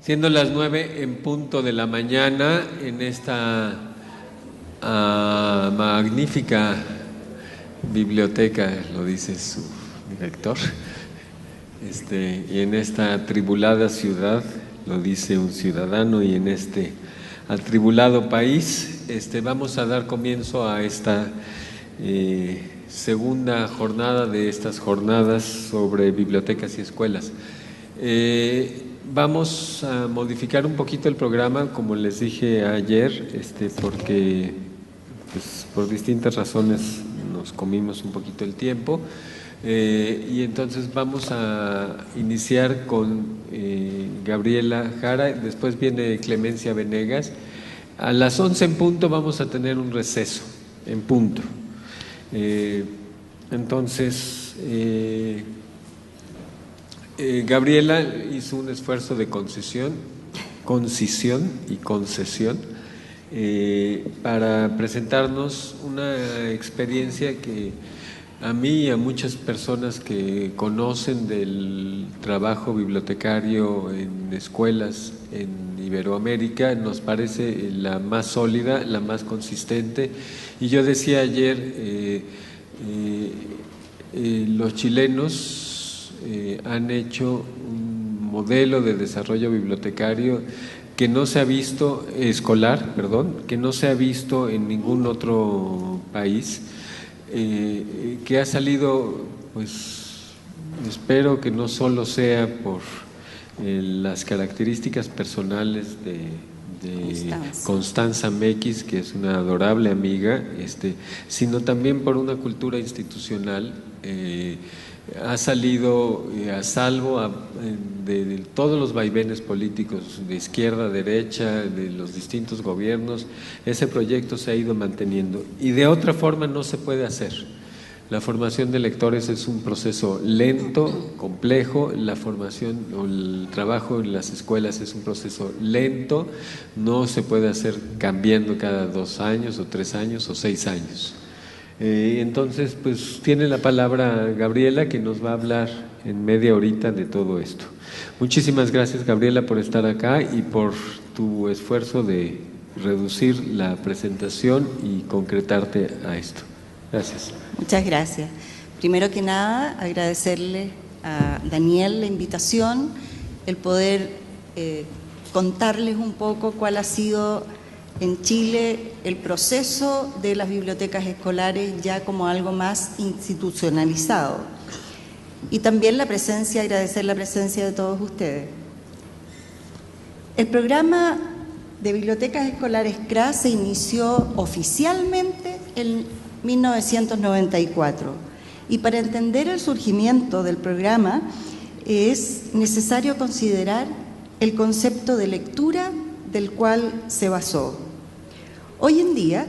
Siendo las 9 en punto de la mañana en esta magnífica biblioteca, lo dice su director, y en esta atribulada ciudad, lo dice un ciudadano, y en este atribulado país, vamos a dar comienzo a esta segunda jornada de estas jornadas sobre bibliotecas y escuelas. Vamos a modificar un poquito el programa, como les dije ayer, porque pues, por distintas razones nos comimos un poquito el tiempo, y entonces vamos a iniciar con Gabriela Jara, después viene Clemencia Venegas. A las 11 en punto vamos a tener un receso, en punto. Entonces, Gabriela hizo un esfuerzo de concisión y concesión para presentarnos una experiencia que a mí y a muchas personas que conocen del trabajo bibliotecario en escuelas en Iberoamérica nos parece la más sólida, la más consistente. Y yo decía ayer, los chilenos han hecho un modelo de desarrollo bibliotecario que no se ha visto, que no se ha visto en ningún otro país, que ha salido, pues espero que no solo sea por las características personales de Constanza Mequis, que es una adorable amiga, sino también por una cultura institucional. Ha salido a salvo de todos los vaivenes políticos de izquierda a derecha, de los distintos gobiernos. Ese proyecto se ha ido manteniendo y de otra forma no se puede hacer. La formación de lectores es un proceso lento, complejo. La formación o el trabajo en las escuelas es un proceso lento, no se puede hacer cambiando cada 2 años o 3 años o 6 años. Entonces, pues tiene la palabra Gabriela, que nos va a hablar en media horita de todo esto. Muchísimas gracias, Gabriela, por estar acá y por tu esfuerzo de reducir la presentación y concretarte a esto. Gracias. Muchas gracias. Primero que nada, agradecerle a Daniel la invitación, el poder contarles un poco cuál ha sido en Chile el proceso de las bibliotecas escolares ya como algo más institucionalizado. Y también agradecer la presencia de todos ustedes. El programa de bibliotecas escolares CRA se inició oficialmente en 1994. Y para entender el surgimiento del programa es necesario considerar el concepto de lectura del cual se basó. Hoy en día,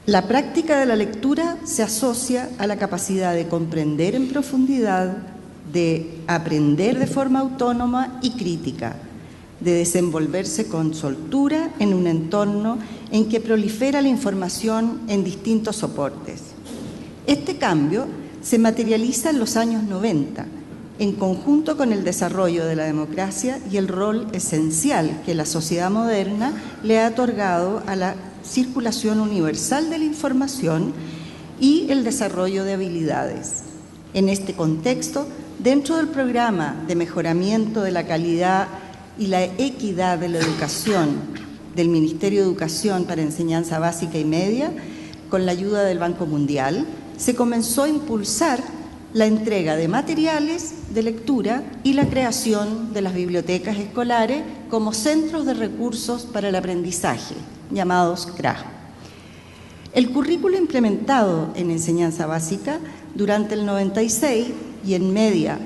la práctica de la lectura se asocia a la capacidad de comprender en profundidad, de aprender de forma autónoma y crítica, de desenvolverse con soltura en un entorno en que prolifera la información en distintos soportes. Este cambio se materializa en los años 90, en conjunto con el desarrollo de la democracia y el rol esencial que la sociedad moderna le ha otorgado a la circulación universal de la información y el desarrollo de habilidades. En este contexto, dentro del programa de mejoramiento de la calidad y la equidad de la educación del Ministerio de Educación para Enseñanza Básica y Media, con la ayuda del Banco Mundial, se comenzó a impulsar la entrega de materiales de lectura y la creación de las bibliotecas escolares como centros de recursos para el aprendizaje, llamados CRA. El currículo implementado en enseñanza básica durante el 96 y en media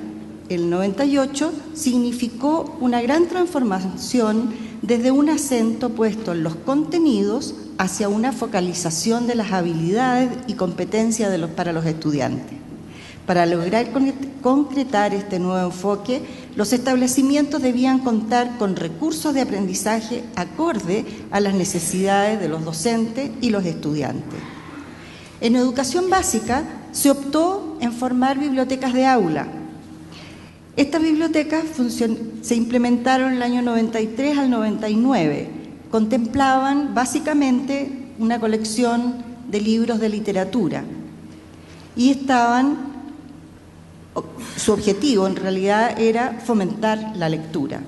el 98 significó una gran transformación desde un acento puesto en los contenidos hacia una focalización de las habilidades y competencias para los estudiantes. Para lograr concretar este nuevo enfoque, los establecimientos debían contar con recursos de aprendizaje acorde a las necesidades de los docentes y los estudiantes. En educación básica se optó en formar bibliotecas de aula. Estas bibliotecas se implementaron en el año 93 al 99. Contemplaban básicamente una colección de libros de literatura y su objetivo en realidad era fomentar la lectura.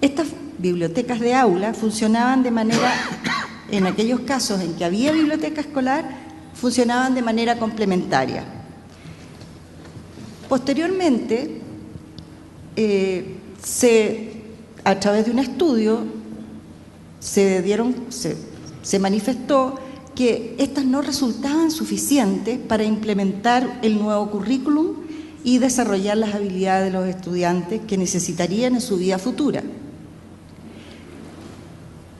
Estas bibliotecas de aula funcionaban de manera, en aquellos casos en que había biblioteca escolar, funcionaban de manera complementaria. Posteriormente, a través de un estudio se manifestó que estas no resultaban suficientes para implementar el nuevo currículum y desarrollar las habilidades de los estudiantes que necesitarían en su vida futura.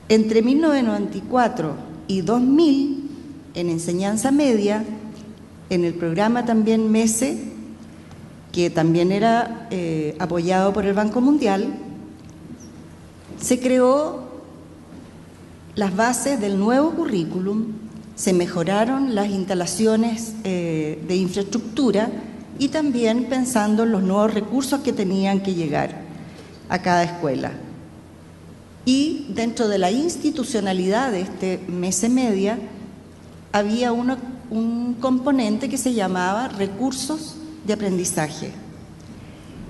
Entre 1994 y 2000, en enseñanza media, en el programa también MESE, que también era apoyado por el Banco Mundial, se creó las bases del nuevo currículum, se mejoraron las instalaciones de infraestructura y también pensando en los nuevos recursos que tenían que llegar a cada escuela. Y dentro de la institucionalidad de este MESE Media había un componente que se llamaba recursos de aprendizaje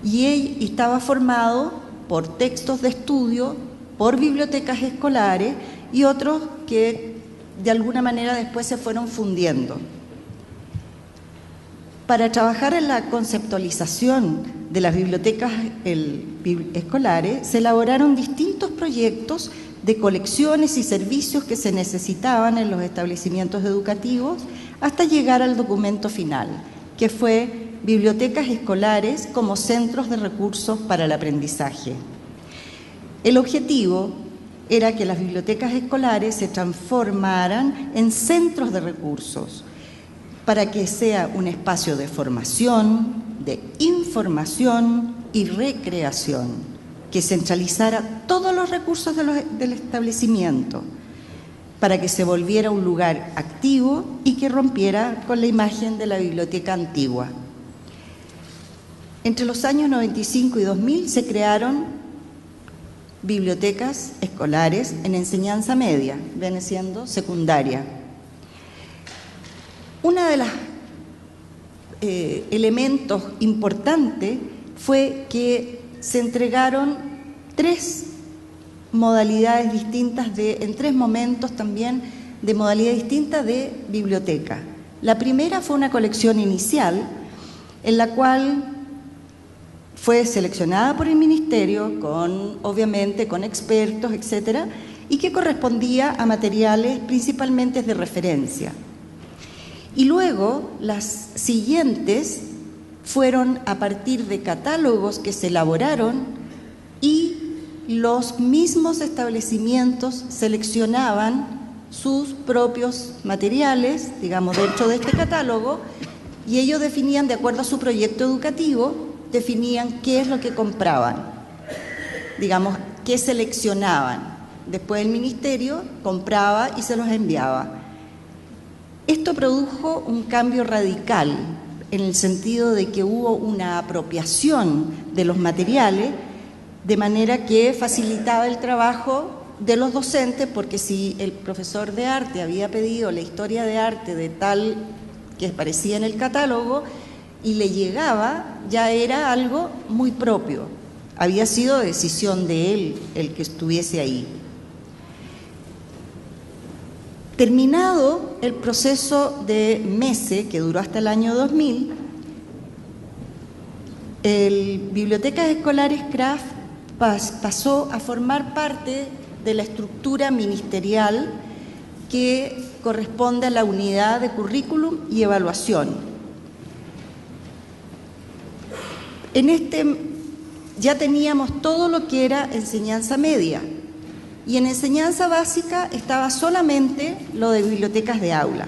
y estaba formado por textos de estudio, por bibliotecas escolares y otros que de alguna manera después se fueron fundiendo. Para trabajar en la conceptualización de las bibliotecas escolares se elaboraron distintos proyectos de colecciones y servicios que se necesitaban en los establecimientos educativos hasta llegar al documento final, que fue Bibliotecas Escolares como Centros de Recursos para el Aprendizaje. El objetivo era que las bibliotecas escolares se transformaran en centros de recursos para que sea un espacio de formación, de información y recreación, que centralizara todos los recursos del establecimiento, para que se volviera un lugar activo y que rompiera con la imagen de la biblioteca antigua. Entre los años 95 y 2000 se crearon bibliotecas escolares en enseñanza media, viene siendo secundaria. Uno de los elementos importantes fue que se entregaron 3 modalidades distintas, en 3 momentos también, de modalidades distintas de biblioteca. La primera fue una colección inicial, en la cual fue seleccionada por el Ministerio, obviamente con expertos, etcétera, y que correspondía a materiales principalmente de referencia. Y luego las siguientes fueron a partir de catálogos que se elaboraron y los mismos establecimientos seleccionaban sus propios materiales, digamos, dentro de este catálogo, y ellos definían, de acuerdo a su proyecto educativo, definían qué es lo que compraban, digamos, qué seleccionaban. Después el Ministerio compraba y se los enviaba. Esto produjo un cambio radical en el sentido de que hubo una apropiación de los materiales, de manera que facilitaba el trabajo de los docentes, porque si el profesor de arte había pedido la historia de arte de tal que aparecía en el catálogo y le llegaba, ya era algo muy propio. Había sido decisión de él el que estuviese ahí. Terminado el proceso de MESE, que duró hasta el año 2000, el Bibliotecas Escolares CRAF pasó a formar parte de la estructura ministerial que corresponde a la unidad de currículum y evaluación. En ya teníamos todo lo que era enseñanza media, y en enseñanza básica estaba solamente lo de bibliotecas de aula.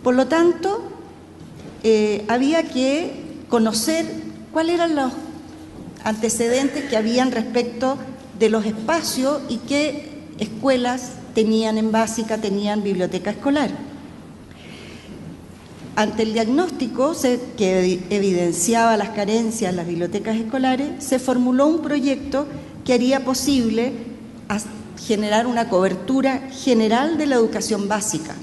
Por lo tanto, había que conocer cuáles eran los antecedentes que habían respecto de los espacios y qué escuelas tenían en básica, tenían biblioteca escolar. Ante el diagnóstico que evidenciaba las carencias en las bibliotecas escolares, se formuló un proyecto que haría posible generar una cobertura general de la educación básica.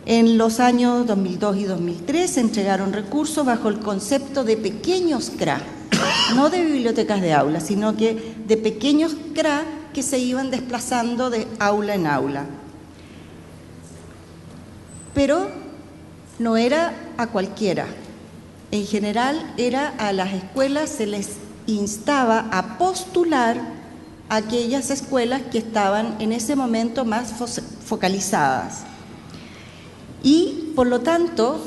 En los años 2002 y 2003 se entregaron recursos bajo el concepto de pequeños CRA, no de bibliotecas de aula, sino que de pequeños CRA que se iban desplazando de aula en aula. Pero no era a cualquiera. En general, a las escuelas se les instaba a postular a aquellas escuelas que estaban en ese momento más focalizadas. Y, por lo tanto,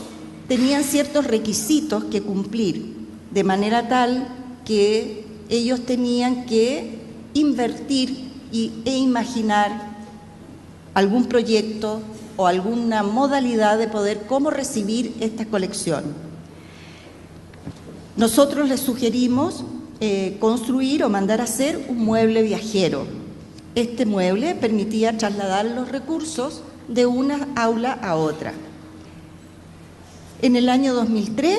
tenían ciertos requisitos que cumplir, de manera tal que ellos tenían que invertir e imaginar algún proyecto o alguna modalidad de poder cómo recibir esta colección. Nosotros les sugerimos construir o mandar a hacer un mueble viajero. Este mueble permitía trasladar los recursos de una aula a otra. En el año 2003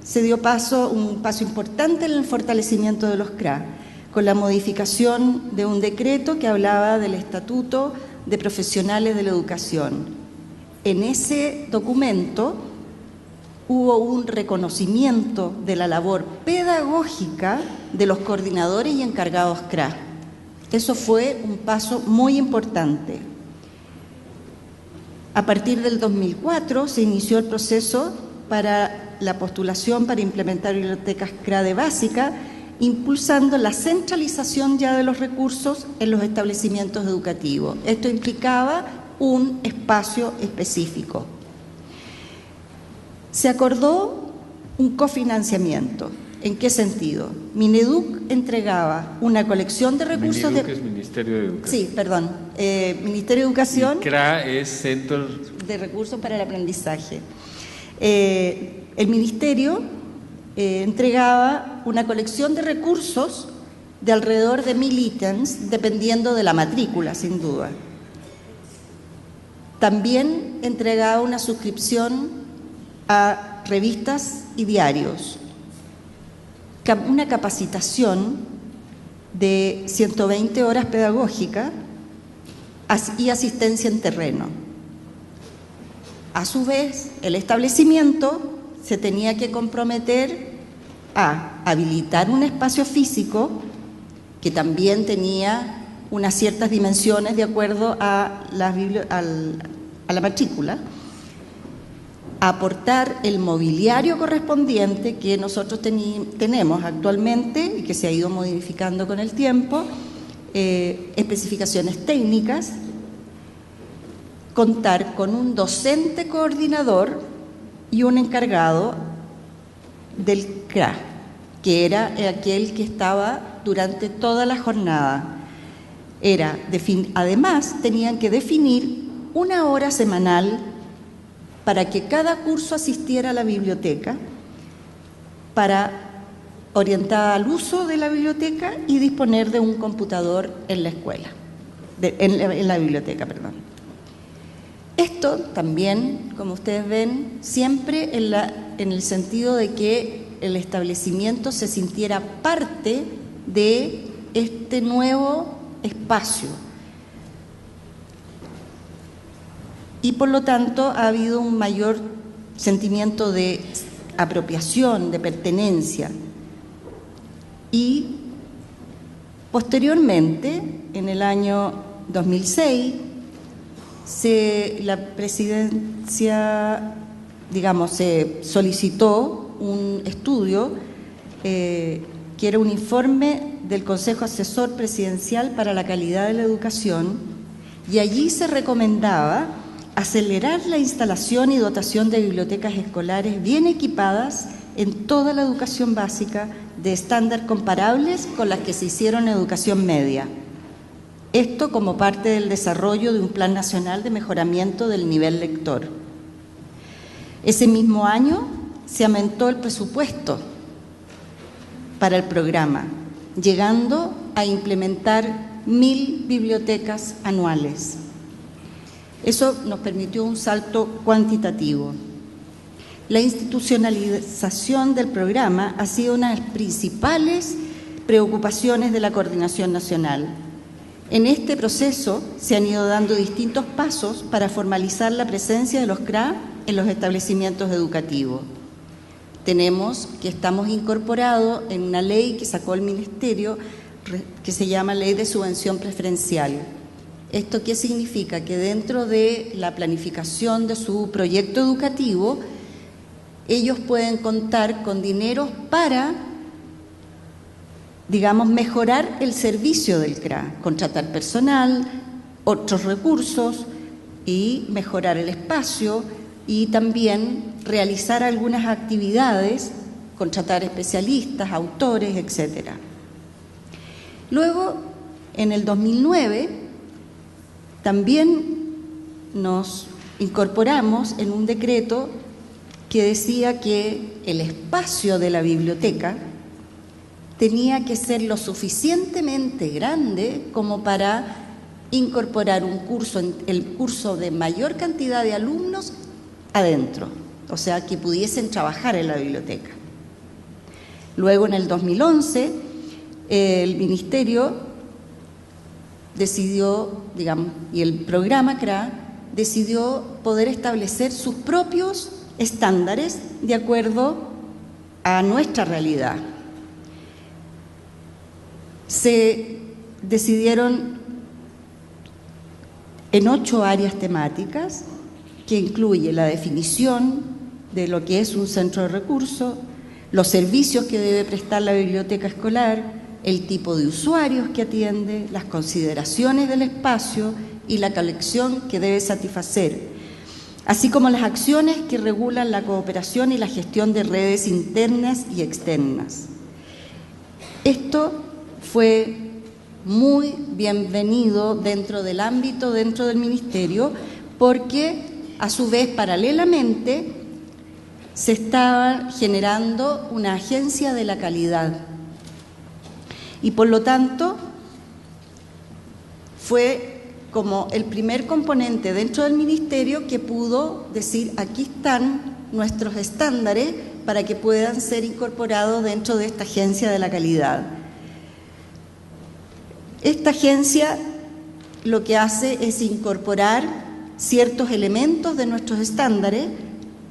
se dio un paso importante en el fortalecimiento de los CRA, con la modificación de un decreto que hablaba del Estatuto de Profesionales de la Educación. En ese documento hubo un reconocimiento de la labor pedagógica de los coordinadores y encargados CRA. Eso fue un paso muy importante. A partir del 2004 se inició el proceso para la postulación para implementar bibliotecas CRA de básica, impulsando la centralización ya de los recursos en los establecimientos educativos. Esto implicaba un espacio específico. Se acordó un cofinanciamiento. ¿En qué sentido? Mineduc entregaba una colección de recursos Mineduc es Ministerio de Educación. Sí, perdón. Ministerio de Educación. Y CRA es Centro de Recursos para el Aprendizaje. El Ministerio entregaba una colección de recursos de alrededor de 1.000 ítems, dependiendo de la matrícula, sin duda. También entregaba una suscripción a revistas y diarios, una capacitación de 120 horas pedagógicas y asistencia en terreno. A su vez, el establecimiento se tenía que comprometer a habilitar un espacio físico que también tenía unas ciertas dimensiones de acuerdo a la matrícula, a aportar el mobiliario correspondiente que nosotros tenemos actualmente y que se ha ido modificando con el tiempo, especificaciones técnicas, contar con un docente coordinador y un encargado del CRA, que era aquel que estaba durante toda la jornada. Además, tenían que definir una hora semanal para que cada curso asistiera a la biblioteca, orientada al uso de la biblioteca y disponer de un computador en la escuela, en la biblioteca, perdón. Esto también, como ustedes ven, siempre en el sentido de que el establecimiento se sintiera parte de este nuevo espacio. Y por lo tanto ha habido un mayor sentimiento de apropiación, de pertenencia. Y posteriormente, en el año 2006, la presidencia, se solicitó un estudio que era un informe del Consejo Asesor Presidencial para la Calidad de la Educación, y allí se recomendaba acelerar la instalación y dotación de bibliotecas escolares bien equipadas en toda la educación básica de estándar comparables con las que se hicieron en educación media. Esto como parte del desarrollo de un Plan Nacional de Mejoramiento del Nivel Lector. Ese mismo año se aumentó el presupuesto para el programa, llegando a implementar 1.000 bibliotecas anuales. Eso nos permitió un salto cuantitativo. La institucionalización del programa ha sido una de las principales preocupaciones de la Coordinación Nacional. En este proceso se han ido dando distintos pasos para formalizar la presencia de los CRA en los establecimientos educativos. Tenemos que estamos incorporados en una ley que sacó el Ministerio que se llama Ley de Subvención Preferencial. ¿Esto qué significa? Que dentro de la planificación de su proyecto educativo, ellos pueden contar con dinero para, digamos, mejorar el servicio del CRA, contratar personal, otros recursos y mejorar el espacio y también realizar algunas actividades, contratar especialistas, autores, etc. Luego, en el 2009, también nos incorporamos en un decreto que decía que el espacio de la biblioteca tenía que ser lo suficientemente grande como para incorporar un curso, el curso de mayor cantidad de alumnos adentro, o sea, que pudiesen trabajar en la biblioteca. Luego, en el 2011, el Ministerio decidió, digamos, y el programa CRA decidió poder establecer sus propios estándares de acuerdo a nuestra realidad. Se decidieron en 8 áreas temáticas que incluye la definición de lo que es un centro de recursos, los servicios que debe prestar la biblioteca escolar, el tipo de usuarios que atiende, las consideraciones del espacio y la colección que debe satisfacer, así como las acciones que regulan la cooperación y la gestión de redes internas y externas. Esto fue muy bienvenido dentro del ámbito, dentro del Ministerio, porque a su vez, paralelamente, se estaba generando una agencia de la calidad. Y por lo tanto, fue como el primer componente dentro del Ministerio que pudo decir, aquí están nuestros estándares para que puedan ser incorporados dentro de esta agencia de la calidad. Esta agencia lo que hace es incorporar ciertos elementos de nuestros estándares,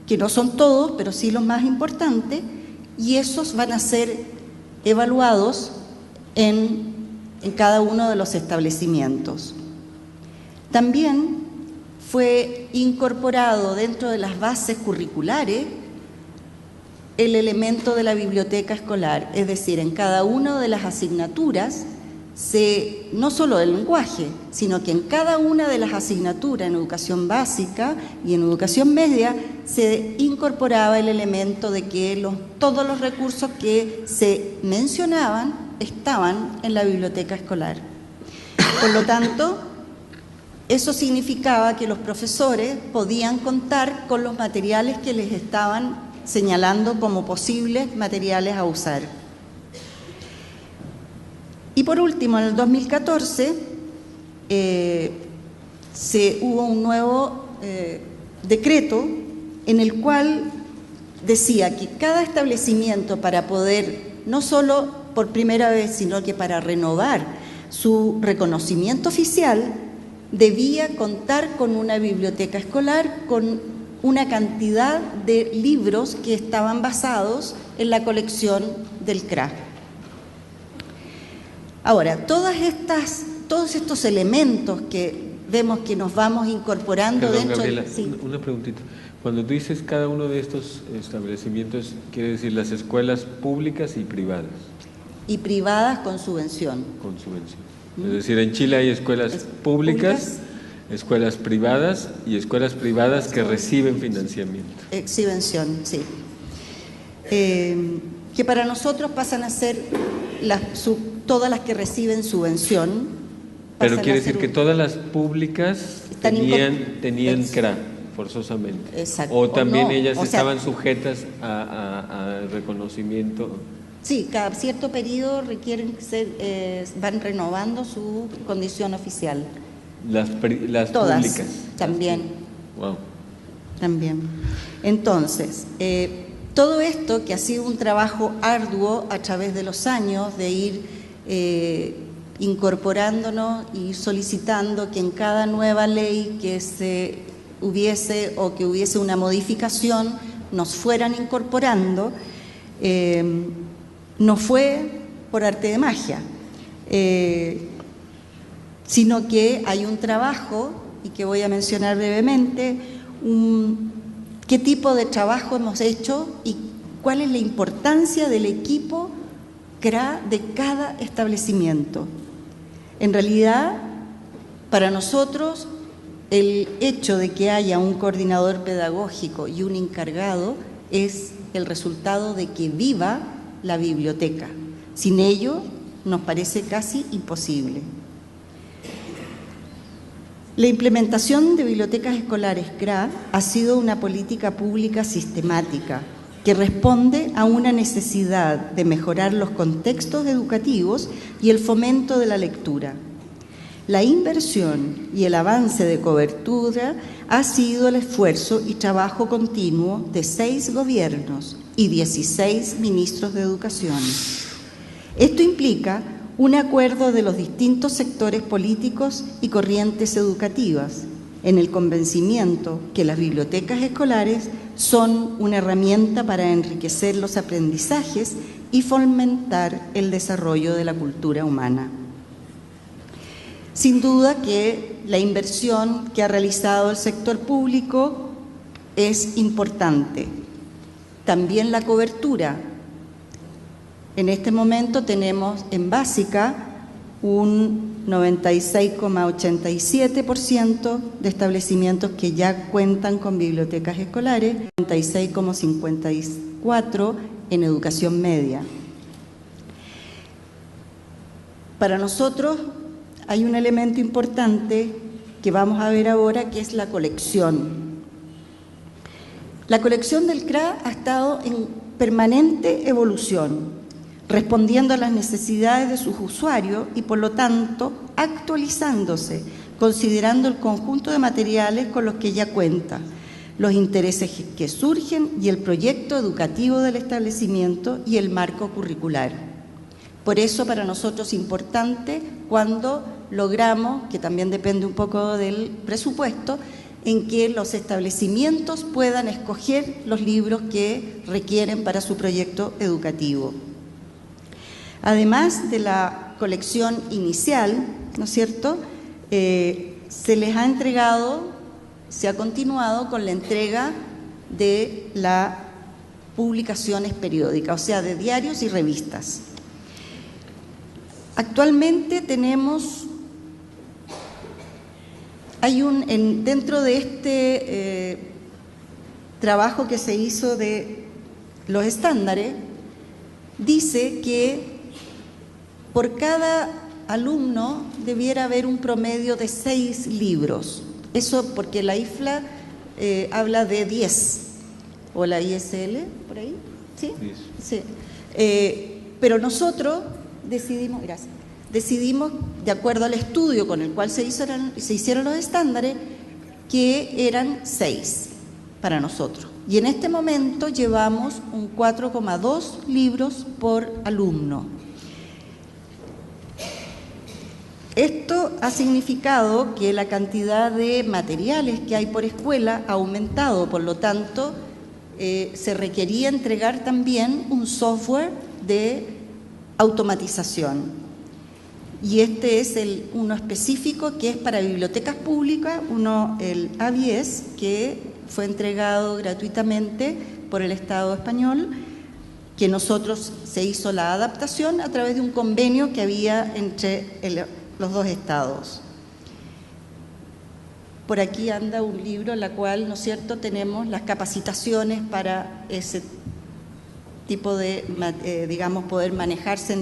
que no son todos, pero sí los más importantes, y esos van a ser evaluados en cada uno de los establecimientos. También fue incorporado dentro de las bases curriculares el elemento de la biblioteca escolar, es decir, en cada una de las asignaturas, no solo el lenguaje, sino que en cada una de las asignaturas, en educación básica y en educación media, se incorporaba el elemento de que todos los recursos que se mencionaban estaban en la biblioteca escolar. Por lo tanto, eso significaba que los profesores podían contar con los materiales que les estaban señalando como posibles materiales a usar. Y por último, en el 2014 hubo un nuevo decreto en el cual decía que cada establecimiento, para poder, no solo por primera vez, sino que para renovar su reconocimiento oficial, debía contar con una biblioteca escolar con una cantidad de libros que estaban basados en la colección del CRA. Ahora, todos estos elementos que vemos que nos vamos incorporando dentro... Gabriela, sí. Una preguntita. Cuando tú dices cada uno de estos establecimientos, ¿quiere decir las escuelas públicas y privadas? Y privadas con subvención. Con subvención. Es decir, en Chile hay escuelas públicas, escuelas privadas y escuelas privadas que reciben financiamiento. Subvención, sí. Que para nosotros pasan a ser todas las que reciben subvención, Pero pasan quiere a ser decir que todas las públicas tenían CRA, forzosamente. Exacto. O también no, ellas o sea, estaban sujetas a reconocimiento. Sí, cada cierto periodo requieren ser, van renovando su condición oficial. Las Todas, públicas. también. Wow. También. Entonces, todo esto que ha sido un trabajo arduo a través de los años de ir incorporándonos y solicitando que en cada nueva ley que se hubiese o que hubiese una modificación nos fueran incorporando, no fue por arte de magia, sino que hay un trabajo, y que voy a mencionar brevemente, qué tipo de trabajo hemos hecho y cuál es la importancia del equipo CRA de cada establecimiento. En realidad, para nosotros, el hecho de que haya un coordinador pedagógico y un encargado es el resultado de que viva la biblioteca. Sin ello, nos parece casi imposible. La implementación de bibliotecas escolares CRA ha sido una política pública sistemática que responde a una necesidad de mejorar los contextos educativos y el fomento de la lectura. La inversión y el avance de cobertura ha sido el esfuerzo y trabajo continuo de 6 gobiernos y 16 ministros de educación. Esto implica un acuerdo de los distintos sectores políticos y corrientes educativas, en el convencimiento que las bibliotecas escolares son una herramienta para enriquecer los aprendizajes y fomentar el desarrollo de la cultura humana. Sin duda que la inversión que ha realizado el sector público es importante. También la cobertura. En este momento tenemos en básica un 96,87% de establecimientos que ya cuentan con bibliotecas escolares, 96,54% en educación media. Para nosotros hay un elemento importante que vamos a ver ahora, que es la colección. La colección del CRA ha estado en permanente evolución, respondiendo a las necesidades de sus usuarios y, por lo tanto, actualizándose, considerando el conjunto de materiales con los que ya cuenta, los intereses que surgen y el proyecto educativo del establecimiento y el marco curricular. Por eso, para nosotros es importante cuando logramos, que también depende un poco del presupuesto, en que los establecimientos puedan escoger los libros que requieren para su proyecto educativo. Además de la colección inicial, ¿no es cierto?, se les ha entregado, se ha continuado con la entrega de las publicaciones periódicas, o sea, de diarios y revistas. Actualmente tenemos, dentro de este trabajo que se hizo de los estándares, dice que por cada alumno debiera haber un promedio de 6 libros. Eso porque la IFLA habla de 10, o la ISL, por ahí, ¿sí? Sí. Pero nosotros decidimos, de acuerdo al estudio con el cual se hicieron los estándares, que eran 6 para nosotros. Y en este momento llevamos un 4,2 libros por alumno. Esto ha significado que la cantidad de materiales que hay por escuela ha aumentado, por lo tanto, se requería entregar también un software de automatización. Y este es uno específico que es para bibliotecas públicas, el ABIES, que fue entregado gratuitamente por el Estado español, que nosotros se hizo la adaptación a través de un convenio que había entre los dos estados. Por aquí anda un libro en la cual, ¿no es cierto?, tenemos las capacitaciones para ese tipo de, digamos, poder manejarse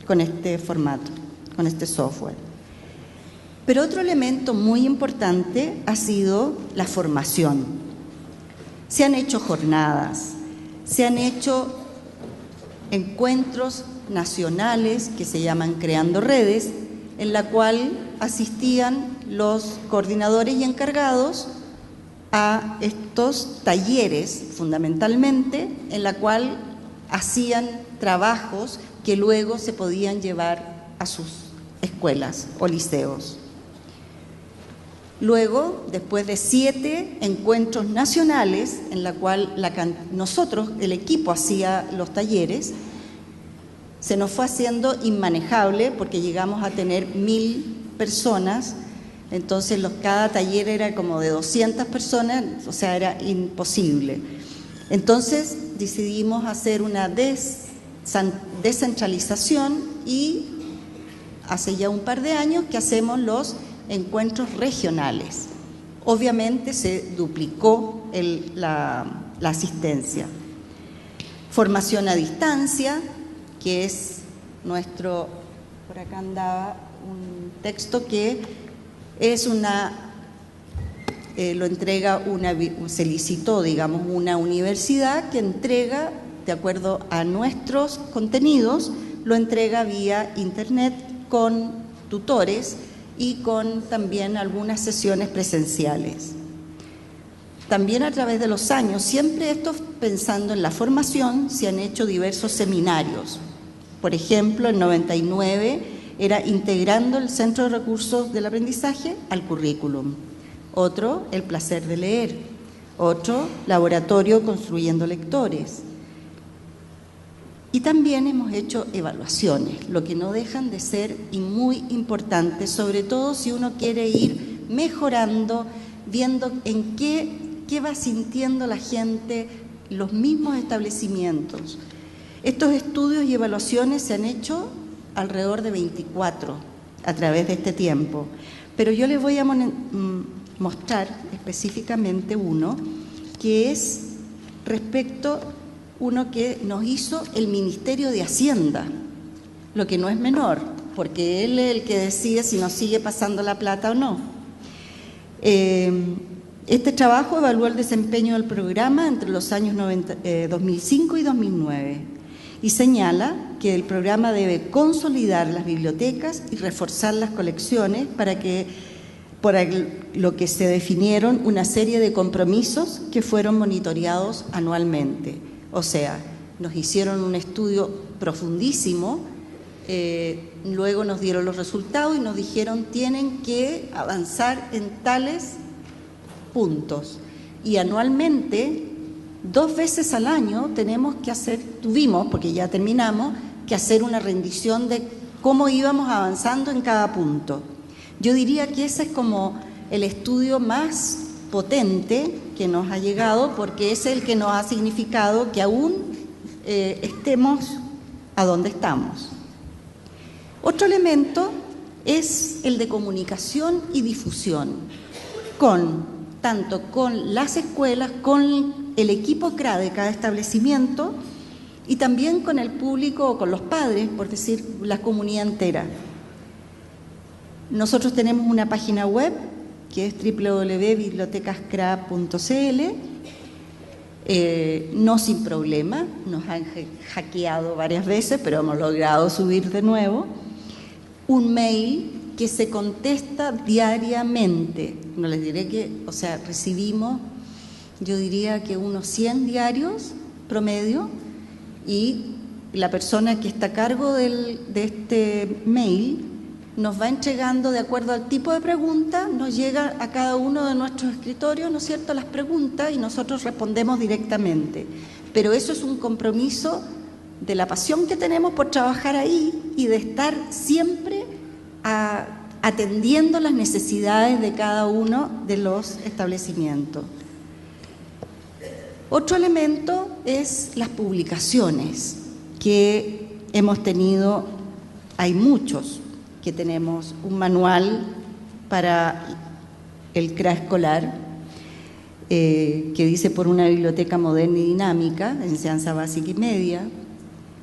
con este formato, con este software. Pero otro elemento muy importante ha sido la formación. Se han hecho jornadas, se han hecho encuentros nacionales que se llaman Creando Redes, en la cual asistían los coordinadores y encargados a estos talleres, fundamentalmente, en la cual hacían trabajos que luego se podían llevar a sus escuelas o liceos. Luego, después de 7 encuentros nacionales, en la cual nosotros, el equipo, hacía los talleres, se nos fue haciendo inmanejable porque llegamos a tener 1000 personas, entonces cada taller era como de 200 personas, o sea, era imposible. Entonces decidimos hacer una descentralización y hace ya un par de años que hacemos los encuentros regionales. Obviamente se duplicó la asistencia. Formación a distancia, que es nuestro, por acá andaba un texto que es lo entrega se licitó, digamos, una universidad que entrega, de acuerdo a nuestros contenidos, lo entrega vía internet con tutores y con también algunas sesiones presenciales. También a través de los años, siempre esto pensando en la formación, se han hecho diversos seminarios. Por ejemplo, en 99 era integrando el Centro de Recursos del Aprendizaje al currículum. Otro, el placer de leer. Otro, laboratorio construyendo lectores. Y también hemos hecho evaluaciones, lo que no dejan de ser y muy importantes, sobre todo si uno quiere ir mejorando, viendo en qué va sintiendo la gente, los mismos establecimientos. Estos estudios y evaluaciones se han hecho alrededor de 24 a través de este tiempo, pero yo les voy a mostrar específicamente uno que es respecto uno que nos hizo el Ministerio de Hacienda, lo que no es menor, porque él es el que decide si nos sigue pasando la plata o no. Este trabajo evaluó el desempeño del programa entre los años 2005 y 2009 y señala que el programa debe consolidar las bibliotecas y reforzar las colecciones por lo que se definieron una serie de compromisos que fueron monitoreados anualmente. O sea, nos hicieron un estudio profundísimo, luego nos dieron los resultados y nos dijeron tienen que avanzar en tales puntos. Y anualmente, 2 veces al año tuvimos, porque ya terminamos, que hacer una rendición de cómo íbamos avanzando en cada punto. Yo diría que ese es como el estudio más potente que nos ha llegado, porque es el que nos ha significado que aún estemos a donde estamos. Otro elemento es el de comunicación y difusión, tanto con las escuelas, con el equipo CRA de cada establecimiento y también con el público o con los padres, por decir, la comunidad entera. Nosotros tenemos una página web que es www.bibliotecascra.cl, no sin problema, nos han hackeado varias veces, pero hemos logrado subir de nuevo. Un mail que se contesta diariamente, no les diré recibimos, yo diría que unos 100 diarios promedio, y la persona que está a cargo de este mail nos va entregando de acuerdo al tipo de pregunta, nos llega a cada uno de nuestros escritorios, ¿no es cierto?, las preguntas y nosotros respondemos directamente. Pero eso es un compromiso de la pasión que tenemos por trabajar ahí y de estar siempre atendiendo las necesidades de cada uno de los establecimientos. Otro elemento es las publicaciones que hemos tenido, hay muchos, que tenemos un manual para el CRA escolar que dice por una biblioteca moderna y dinámica, enseñanza básica y media.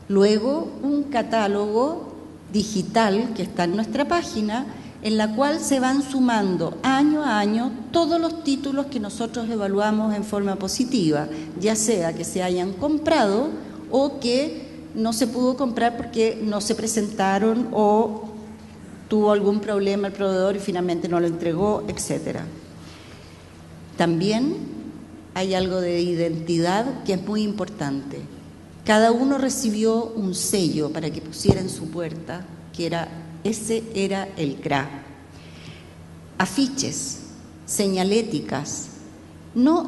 Luego un catálogo digital que está en nuestra página en la cual se van sumando año a año todos los títulos que nosotros evaluamos en forma positiva, ya sea que se hayan comprado o que no se pudo comprar porque no se presentaron o tuvo algún problema el proveedor y finalmente no lo entregó, etc. También hay algo de identidad que es muy importante. Cada uno recibió un sello para que pusiera en su puerta, ese era el CRA. Afiches, señaléticas.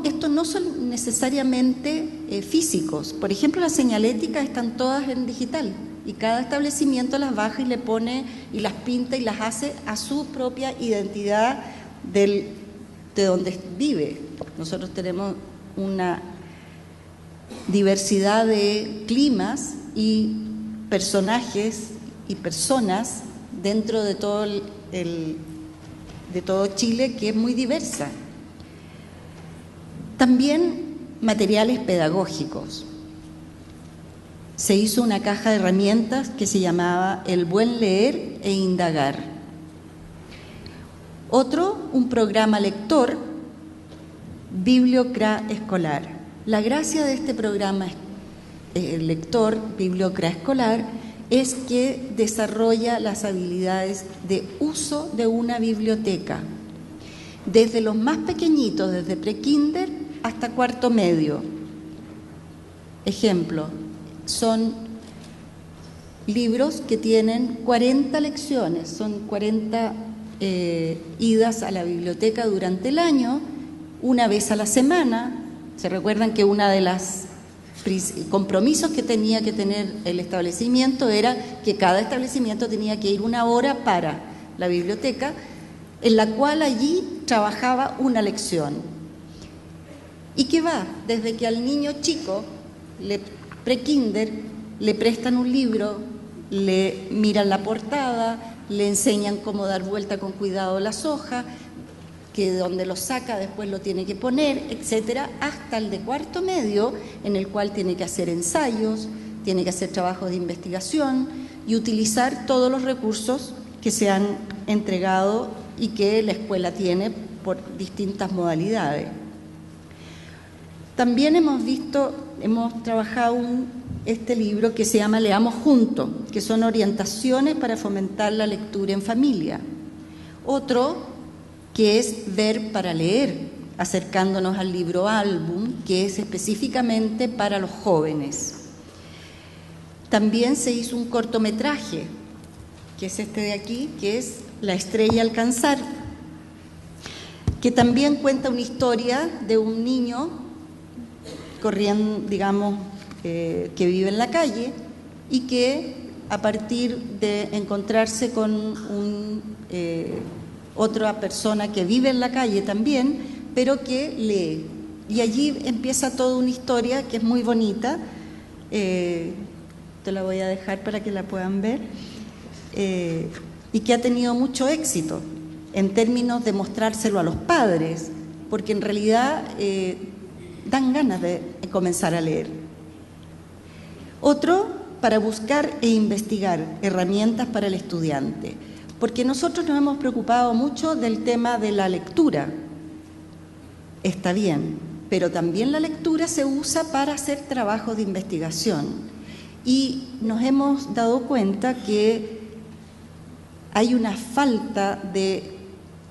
Estos no son necesariamente físicos. Por ejemplo, las señaléticas están todas en digital y cada establecimiento las baja y le pone y las pinta y las hace a su propia identidad de donde vive. Nosotros tenemos una diversidad de climas y personajes y personas dentro de todo de todo Chile, que es muy diversa. También materiales pedagógicos. Se hizo una caja de herramientas que se llamaba El buen leer e indagar. Otro, un programa lector, Bibliocra escolar. La gracia de este programa lector, Bibliocra escolar, es que desarrolla las habilidades de uso de una biblioteca, desde los más pequeñitos, desde prekinder hasta cuarto medio. Ejemplo, son libros que tienen 40 lecciones, son 40 idas a la biblioteca durante el año, una vez a la semana. Se recuerdan que una de las compromisos que tenía que tener el establecimiento era que cada establecimiento tenía que ir una hora para la biblioteca, en la cual allí trabajaba una lección. ¿Y qué va? Desde que al niño chico, prekinder, le prestan un libro, le miran la portada, le enseñan cómo dar vuelta con cuidado las hojas, que de donde lo saca después lo tiene que poner, etcétera, hasta el de cuarto medio, en el cual tiene que hacer ensayos, tiene que hacer trabajos de investigación y utilizar todos los recursos que se han entregado y que la escuela tiene por distintas modalidades. También hemos trabajado este libro que se llama Leamos Juntos, que son orientaciones para fomentar la lectura en familia. Otro que es Ver para leer, acercándonos al libro álbum, que es específicamente para los jóvenes. También se hizo un cortometraje, que es este de aquí, que es La estrella alcanzar, que también cuenta una historia de un niño corriendo, digamos, que vive en la calle y que a partir de encontrarse con otra persona que vive en la calle también, pero que lee. Y allí empieza toda una historia que es muy bonita. Te la voy a dejar para que la puedan ver. Y que ha tenido mucho éxito en términos de mostrárselo a los padres, porque en realidad dan ganas de comenzar a leer. Otro, para buscar e investigar herramientas para el estudiante, porque nosotros nos hemos preocupado mucho del tema de la lectura. Está bien, pero también la lectura se usa para hacer trabajos de investigación y nos hemos dado cuenta que hay una falta de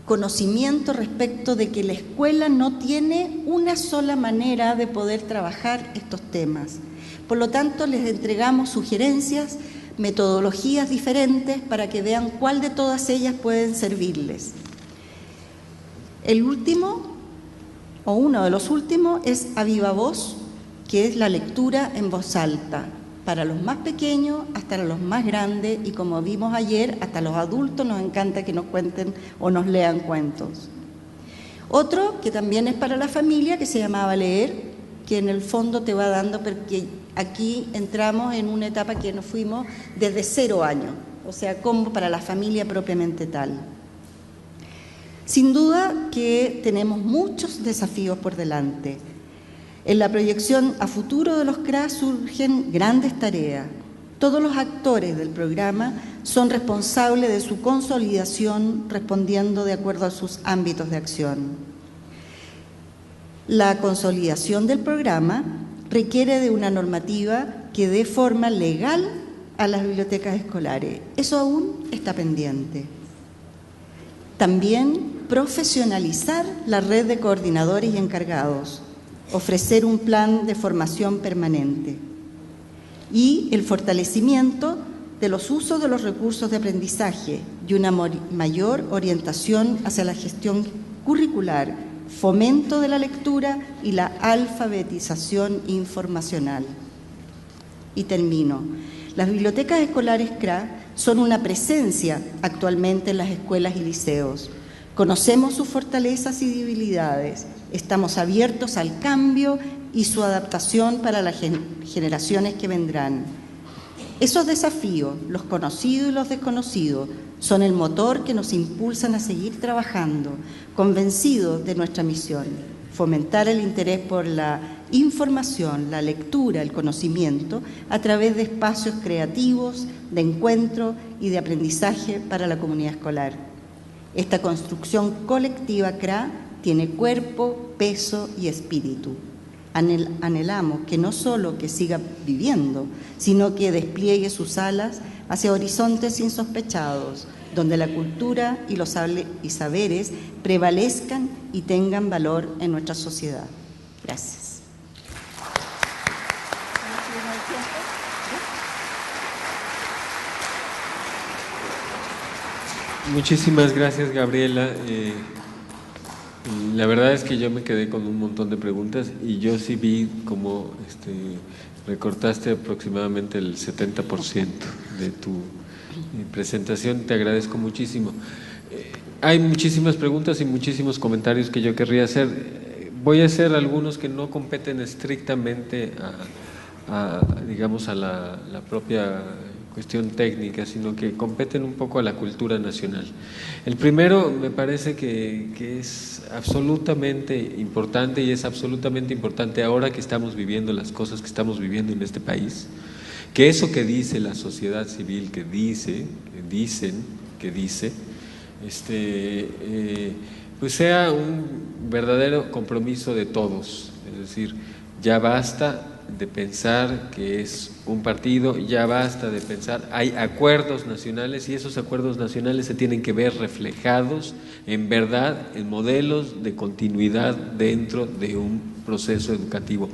conocimiento respecto de que la escuela no tiene una sola manera de poder trabajar estos temas. Por lo tanto, les entregamos sugerencias, metodologías diferentes para que vean cuál de todas ellas pueden servirles. El último, o uno de los últimos, es A Viva Voz, que es la lectura en voz alta, para los más pequeños hasta los más grandes, y como vimos ayer, hasta los adultos nos encanta que nos cuenten o nos lean cuentos. Otro que también es para la familia, que se llamaba Leer, que en el fondo te va dando, porque aquí entramos en una etapa que nos fuimos desde 0 años, o sea, como para la familia propiamente tal. Sin duda que tenemos muchos desafíos por delante. En la proyección a futuro de los CRA surgen grandes tareas. Todos los actores del programa son responsables de su consolidación, respondiendo de acuerdo a sus ámbitos de acción. La consolidación del programa requiere de una normativa que dé forma legal a las bibliotecas escolares. Eso aún está pendiente. También profesionalizar la red de coordinadores y encargados, ofrecer un plan de formación permanente y el fortalecimiento de los usos de los recursos de aprendizaje y una mayor orientación hacia la gestión curricular, fomento de la lectura y la alfabetización informacional. Y termino. Las bibliotecas escolares CRA son una presencia actualmente en las escuelas y liceos. Conocemos sus fortalezas y debilidades, estamos abiertos al cambio y su adaptación para las generaciones que vendrán. Esos desafíos, los conocidos y los desconocidos, son el motor que nos impulsan a seguir trabajando, convencidos de nuestra misión: fomentar el interés por la información, la lectura, el conocimiento, a través de espacios creativos, de encuentro y de aprendizaje para la comunidad escolar. Esta construcción colectiva CRA tiene cuerpo, peso y espíritu. Anhelamos que no solo que siga viviendo, sino que despliegue sus alas hacia horizontes insospechados, donde la cultura y los saberes prevalezcan y tengan valor en nuestra sociedad. Gracias. Muchísimas gracias, Gabriela. La verdad es que yo me quedé con un montón de preguntas y yo sí vi como recortaste aproximadamente el 70% de tu presentación. Te agradezco muchísimo. Hay muchísimas preguntas y muchísimos comentarios que yo querría hacer. Voy a hacer algunos que no competen estrictamente digamos, a la propia cuestión técnica, sino que competen un poco a la cultura nacional. El primero me parece que es absolutamente importante, y es absolutamente importante ahora que estamos viviendo las cosas que estamos viviendo en este país, que eso que dice la sociedad civil, que dice, pues sea un verdadero compromiso de todos. Es decir, ya basta de pensar que es un partido, ya basta de pensar, hay acuerdos nacionales y esos acuerdos nacionales se tienen que ver reflejados en verdad en modelos de continuidad dentro de un proceso educativo.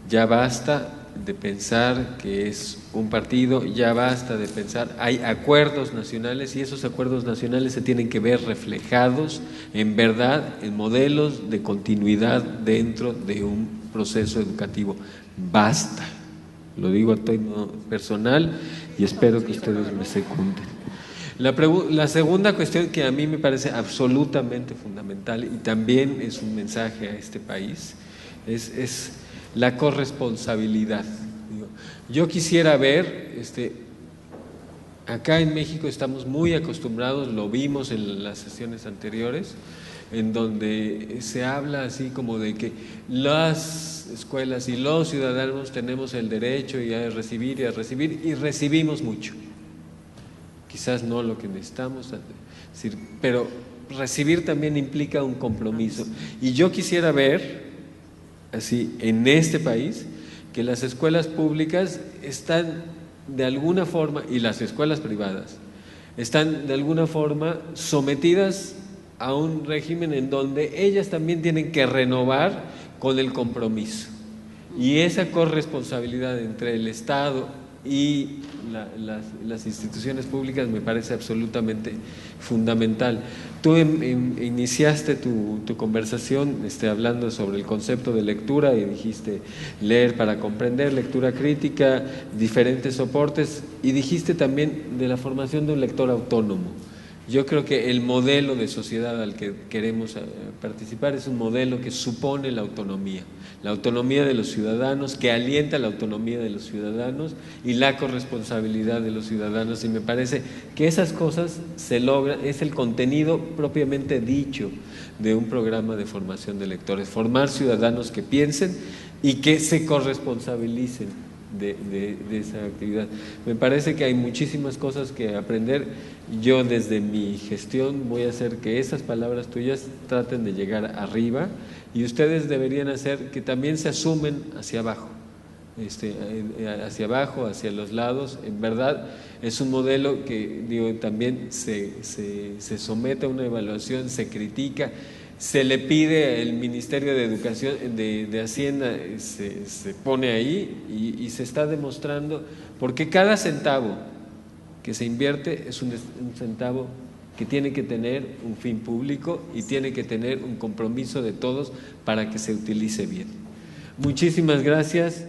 Ya basta de pensar que es un partido, ya basta de pensar, hay acuerdos nacionales y esos acuerdos nacionales se tienen que ver reflejados en verdad en modelos de continuidad dentro de un proceso educativo. Basta, lo digo a título personal y espero que ustedes me secunden. La segunda cuestión que a mí me parece absolutamente fundamental y también es un mensaje a este país es la corresponsabilidad. Yo quisiera ver, acá en México estamos muy acostumbrados, lo vimos en las sesiones anteriores, en donde se habla así como de que las escuelas y los ciudadanos tenemos el derecho a recibir y recibimos mucho. Quizás no lo que necesitamos, pero recibir también implica un compromiso. Y yo quisiera ver, así, en este país, que las escuelas públicas están de alguna forma, y las escuelas privadas, están de alguna forma sometidas a un régimen en donde ellas también tienen que renovar con el compromiso. Y esa corresponsabilidad entre el Estado y las instituciones públicas me parece absolutamente fundamental. Tú iniciaste tu conversación hablando sobre el concepto de lectura y dijiste leer para comprender, lectura crítica, diferentes soportes, y dijiste también de la formación de un lector autónomo. Yo creo que el modelo de sociedad al que queremos participar es un modelo que supone la autonomía de los ciudadanos, que alienta la autonomía de los ciudadanos y la corresponsabilidad de los ciudadanos, y me parece que esas cosas se logran, es el contenido propiamente dicho de un programa de formación de lectores, formar ciudadanos que piensen y que se corresponsabilicen de esa actividad. Me parece que hay muchísimas cosas que aprender. Yo desde mi gestión voy a hacer que esas palabras tuyas traten de llegar arriba, y ustedes deberían hacer que también se asumen hacia abajo, hacia abajo, hacia los lados. En verdad es un modelo que también se somete a una evaluación, se critica, se le pide al Ministerio de Educación, de Hacienda, se pone ahí y se está demostrando, porque cada centavo que se invierte es un centavo que tiene que tener un fin público y tiene que tener un compromiso de todos para que se utilice bien. Muchísimas gracias.